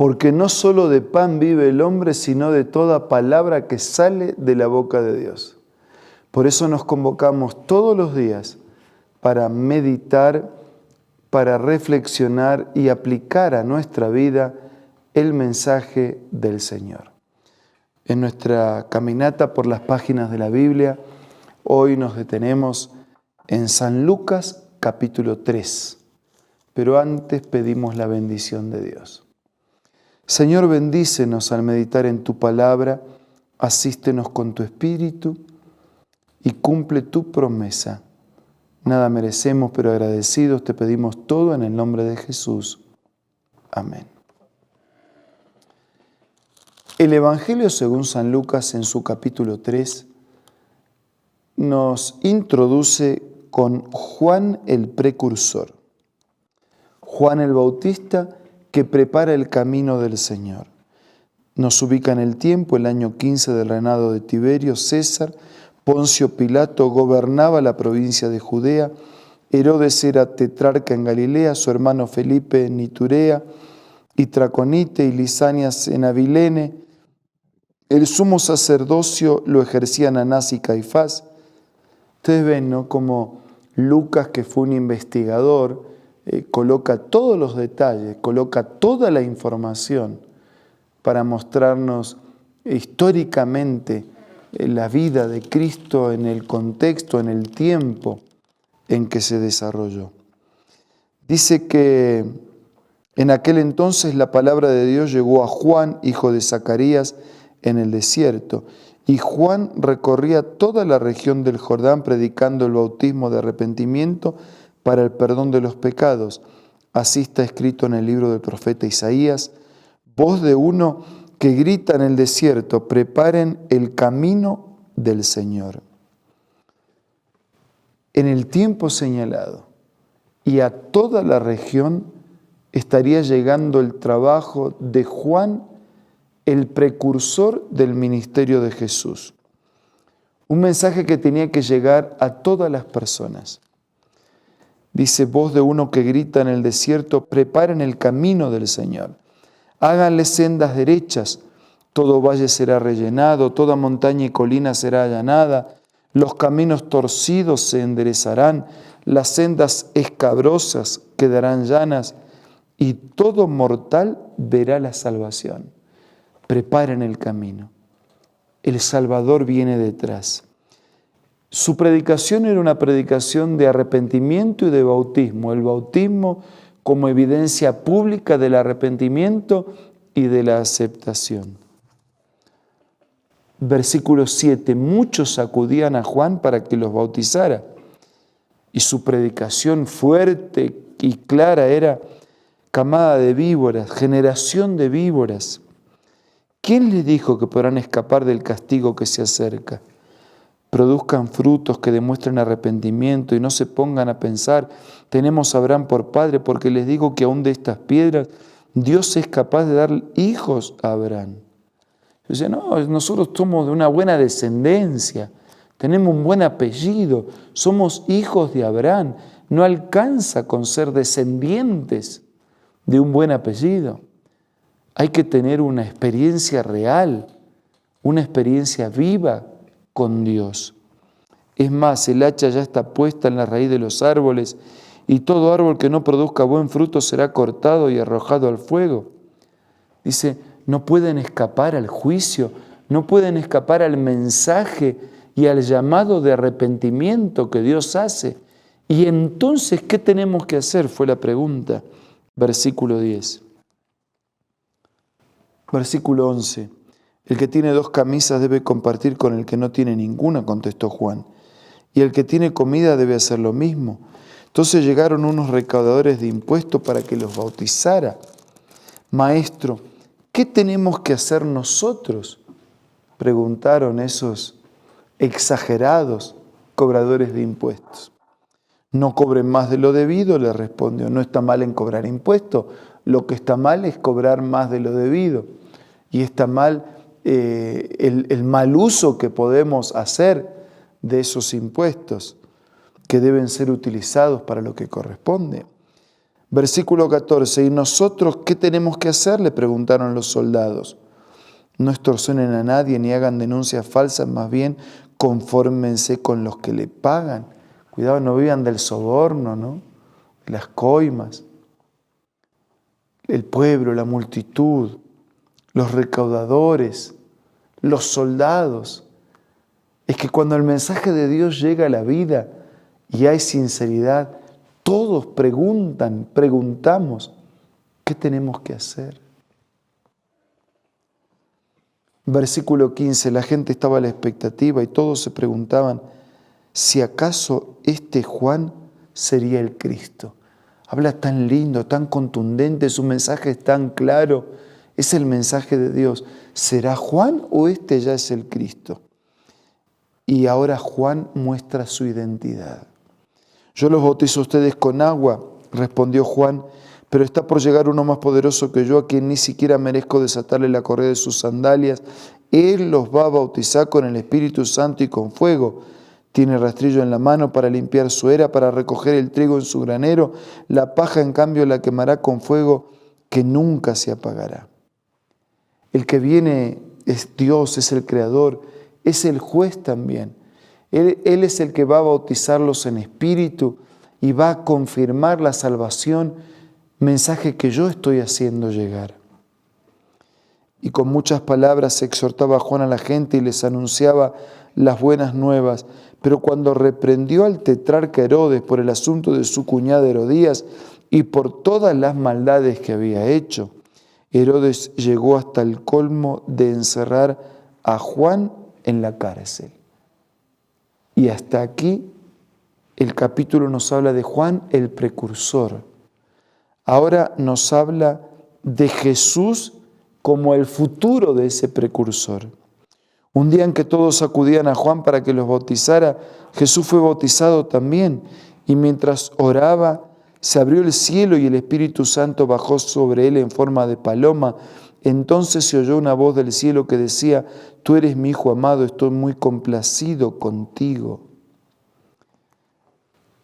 porque no solo de pan vive el hombre, sino de toda palabra que sale de la boca de Dios. Por eso nos convocamos todos los días para meditar, para reflexionar y aplicar a nuestra vida el mensaje del Señor. En nuestra caminata por las páginas de la Biblia, hoy nos detenemos en San Lucas capítulo 3, pero antes pedimos la bendición de Dios. Señor, bendícenos al meditar en tu palabra, asístenos con tu espíritu y cumple tu promesa. Nada merecemos, pero agradecidos te pedimos todo en el nombre de Jesús. Amén. El Evangelio según San Lucas en su capítulo 3 nos introduce con Juan el precursor. Juan el Bautista que prepara el camino del Señor. Nos ubica en el tiempo, el año 15 del reinado de Tiberio César. Poncio Pilato gobernaba la provincia de Judea, Herodes era tetrarca en Galilea, su hermano Felipe en Iturea, y Traconite y Lisanias en Abilene. El sumo sacerdocio lo ejercían Anás y Caifás. Ustedes ven, ¿no?, como Lucas, que fue un investigador, coloca todos los detalles, coloca toda la información para mostrarnos históricamente la vida de Cristo en el contexto, en el tiempo en que se desarrolló. Dice que en aquel entonces la palabra de Dios llegó a Juan, hijo de Zacarías, en el desierto. Y Juan recorría toda la región del Jordán predicando el bautismo de arrepentimiento para el perdón de los pecados. Así está escrito en el libro del profeta Isaías: voz de uno que grita en el desierto, preparen el camino del Señor. En el tiempo señalado y a toda la región estaría llegando el trabajo de Juan, el precursor del ministerio de Jesús. Un mensaje que tenía que llegar a todas las personas. Dice, voz de uno que grita en el desierto, preparen el camino del Señor. Háganle sendas derechas, todo valle será rellenado, toda montaña y colina será allanada, los caminos torcidos se enderezarán, las sendas escabrosas quedarán llanas, y todo mortal verá la salvación. Preparen el camino. El Salvador viene detrás. Su predicación era una predicación de arrepentimiento y de bautismo. El bautismo como evidencia pública del arrepentimiento y de la aceptación. Versículo 7. Muchos acudían a Juan para que los bautizara. Y su predicación fuerte y clara era: camada de víboras, generación de víboras. ¿Quién les dijo que podrán escapar del castigo que se acerca? Produzcan frutos que demuestren arrepentimiento y no se pongan a pensar, tenemos a Abraham por padre, porque les digo que aún de estas piedras Dios es capaz de dar hijos a Abraham. Dice, no, nosotros somos de una buena descendencia, tenemos un buen apellido, somos hijos de Abraham. No alcanza con ser descendientes de un buen apellido. Hay que tener una experiencia real, una experiencia viva con Dios. Es más, el hacha ya está puesta en la raíz de los árboles y todo árbol que no produzca buen fruto será cortado y arrojado al fuego. Dice, no pueden escapar al juicio, no pueden escapar al mensaje y al llamado de arrepentimiento que Dios hace. Y entonces, ¿qué tenemos que hacer? Fue la pregunta. Versículo 10. Versículo 11. El que tiene 2 camisas debe compartir con el que no tiene ninguna, contestó Juan. Y el que tiene comida debe hacer lo mismo. Entonces llegaron unos recaudadores de impuestos para que los bautizara. Maestro, ¿qué tenemos que hacer nosotros? Preguntaron esos exagerados cobradores de impuestos. No cobren más de lo debido, le respondió. No está mal en cobrar impuestos. Lo que está mal es cobrar más de lo debido. Y está mal el mal uso que podemos hacer de esos impuestos que deben ser utilizados para lo que corresponde. Versículo 14, ¿y nosotros qué tenemos que hacer?, le preguntaron los soldados. No extorsionen a nadie ni hagan denuncias falsas, más bien confórmense con los que le pagan. Cuidado, no vivan del soborno, ¿no? Las coimas. El pueblo, la multitud, los recaudadores, los soldados. Es que cuando el mensaje de Dios llega a la vida y hay sinceridad, todos preguntamos, ¿qué tenemos que hacer? Versículo 15, la gente estaba a la expectativa y todos se preguntaban si acaso este Juan sería el Cristo. Habla tan lindo, tan contundente, su mensaje es tan claro, es el mensaje de Dios. ¿Será Juan o este ya es el Cristo? Y ahora Juan muestra su identidad. Yo los bautizo a ustedes con agua, respondió Juan, pero está por llegar uno más poderoso que yo, a quien ni siquiera merezco desatarle la correa de sus sandalias. Él los va a bautizar con el Espíritu Santo y con fuego. Tiene rastrillo en la mano para limpiar su era, para recoger el trigo en su granero. La paja, en cambio, la quemará con fuego que nunca se apagará. El que viene es Dios, es el Creador, es el juez también. Él es el que va a bautizarlos en espíritu y va a confirmar la salvación, mensaje que yo estoy haciendo llegar. Y con muchas palabras exhortaba a Juan a la gente y les anunciaba las buenas nuevas. Pero cuando reprendió al tetrarca Herodes por el asunto de su cuñada Herodías y por todas las maldades que había hecho, Herodes llegó hasta el colmo de encerrar a Juan en la cárcel. Y hasta aquí el capítulo nos habla de Juan el precursor. Ahora nos habla de Jesús como el futuro de ese precursor. Un día en que todos acudían a Juan para que los bautizara, Jesús fue bautizado también, y mientras oraba, se abrió el cielo y el Espíritu Santo bajó sobre él en forma de paloma. Entonces se oyó una voz del cielo que decía: Tú eres mi Hijo amado, estoy muy complacido contigo.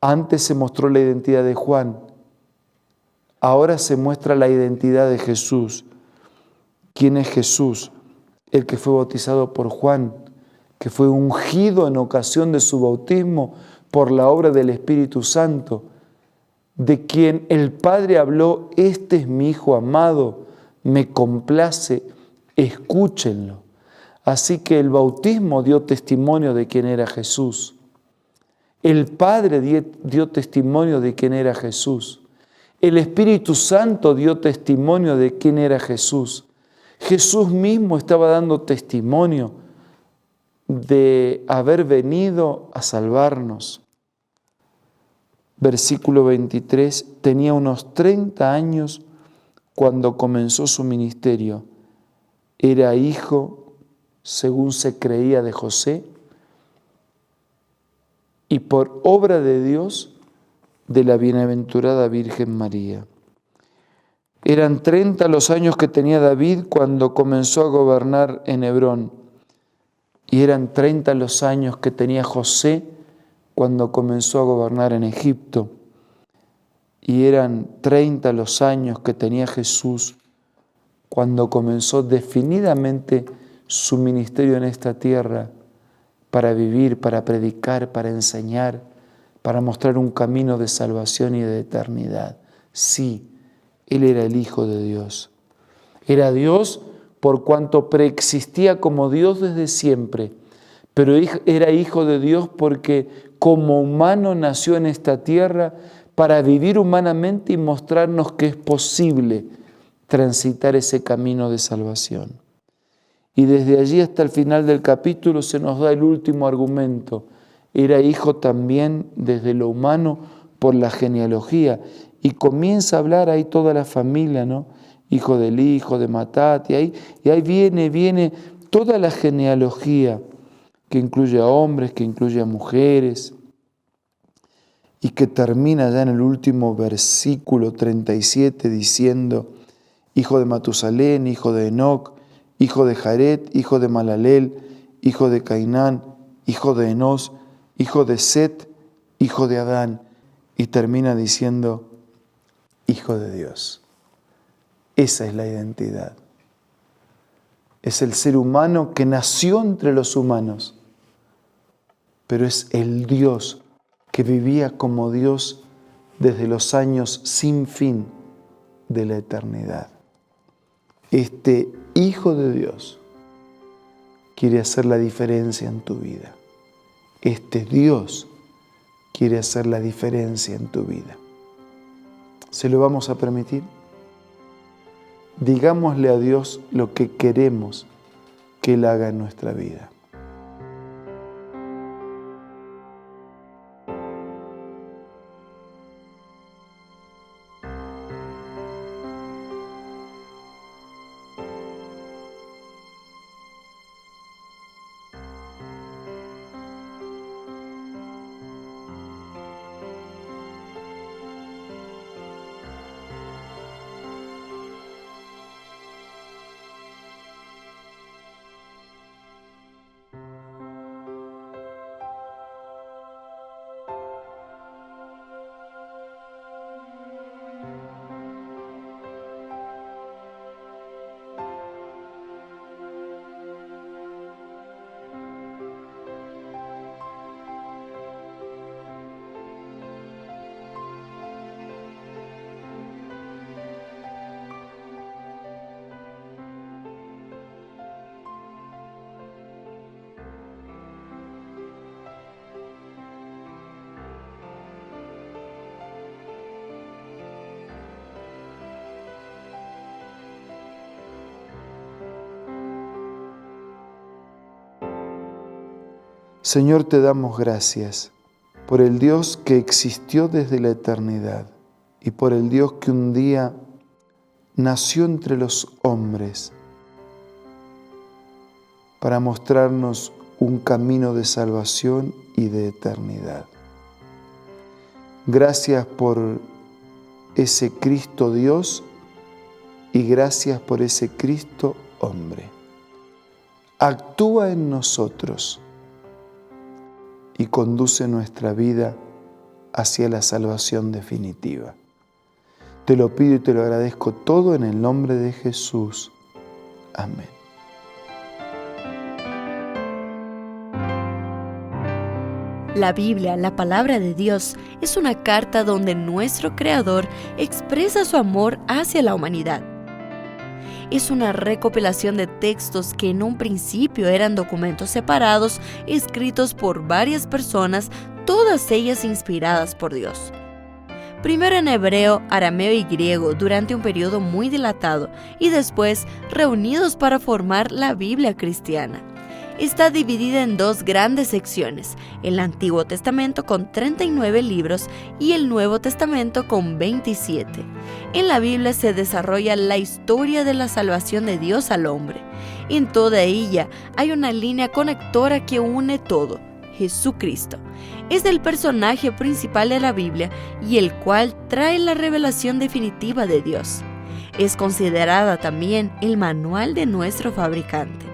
Antes se mostró la identidad de Juan, ahora se muestra la identidad de Jesús. ¿Quién es Jesús? El que fue bautizado por Juan, que fue ungido en ocasión de su bautismo por la obra del Espíritu Santo, de quien el Padre habló: Este es mi Hijo amado, me complace, escúchenlo. Así que el bautismo dio testimonio de quién era Jesús. El Padre dio testimonio de quién era Jesús. El Espíritu Santo dio testimonio de quién era Jesús. Jesús mismo estaba dando testimonio de haber venido a salvarnos. Versículo 23, tenía unos 30 años cuando comenzó su ministerio. Era hijo, según se creía, de José, y por obra de Dios, de la bienaventurada Virgen María. Eran 30 los años que tenía David cuando comenzó a gobernar en Hebrón, y eran 30 los años que tenía José cuando comenzó a gobernar en Egipto, y eran 30 los años que tenía Jesús cuando comenzó definidamente su ministerio en esta tierra, para vivir, para predicar, para enseñar, para mostrar un camino de salvación y de eternidad. Sí, Él era el Hijo de Dios. Era Dios por cuanto preexistía como Dios desde siempre, pero era Hijo de Dios porque como humano nació en esta tierra para vivir humanamente y mostrarnos que es posible transitar ese camino de salvación. Y desde allí hasta el final del capítulo se nos da el último argumento. Era hijo también desde lo humano por la genealogía. Y comienza a hablar ahí toda la familia, ¿no? Hijo de Eli, hijo de Matat, y ahí viene toda la genealogía que incluye a hombres, que incluye a mujeres, y que termina ya en el último versículo 37 diciendo: hijo de Matusalén, hijo de Enoc, hijo de Jared, hijo de Malaleel, hijo de Cainán, hijo de Enos, hijo de Set, hijo de Adán. Y termina diciendo: Hijo de Dios. Esa es la identidad. Es el ser humano que nació entre los humanos, pero es el Dios que vivía como Dios desde los años sin fin de la eternidad. Este Hijo de Dios quiere hacer la diferencia en tu vida. Este Dios quiere hacer la diferencia en tu vida. ¿Se lo vamos a permitir? Digámosle a Dios lo que queremos que Él haga en nuestra vida. Señor, te damos gracias por el Dios que existió desde la eternidad y por el Dios que un día nació entre los hombres para mostrarnos un camino de salvación y de eternidad. Gracias por ese Cristo Dios y gracias por ese Cristo hombre. Actúa en nosotros y conduce nuestra vida hacia la salvación definitiva. Te lo pido y te lo agradezco todo en el nombre de Jesús. Amén. La Biblia, la palabra de Dios, es una carta donde nuestro Creador expresa su amor hacia la humanidad. Es una recopilación de textos que en un principio eran documentos separados, escritos por varias personas, todas ellas inspiradas por Dios. Primero en hebreo, arameo y griego durante un periodo muy dilatado y después reunidos para formar la Biblia cristiana. Está dividida en dos grandes secciones, el Antiguo Testamento con 39 libros y el Nuevo Testamento con 27. En la Biblia se desarrolla la historia de la salvación de Dios al hombre. En toda ella hay una línea conectora que une todo, Jesucristo. Es el personaje principal de la Biblia y el cual trae la revelación definitiva de Dios. Es considerada también el manual de nuestro fabricante.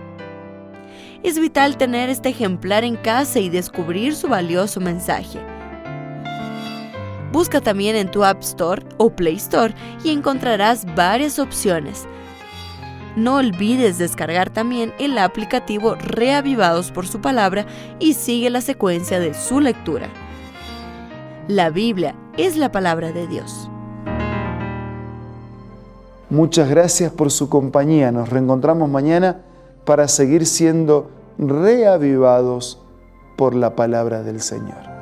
Es vital tener este ejemplar en casa y descubrir su valioso mensaje. Busca también en tu App Store o Play Store y encontrarás varias opciones. No olvides descargar también el aplicativo Reavivados por su palabra y sigue la secuencia de su lectura. La Biblia es la palabra de Dios. Muchas gracias por su compañía. Nos reencontramos mañana para seguir siendo reavivados por la palabra del Señor.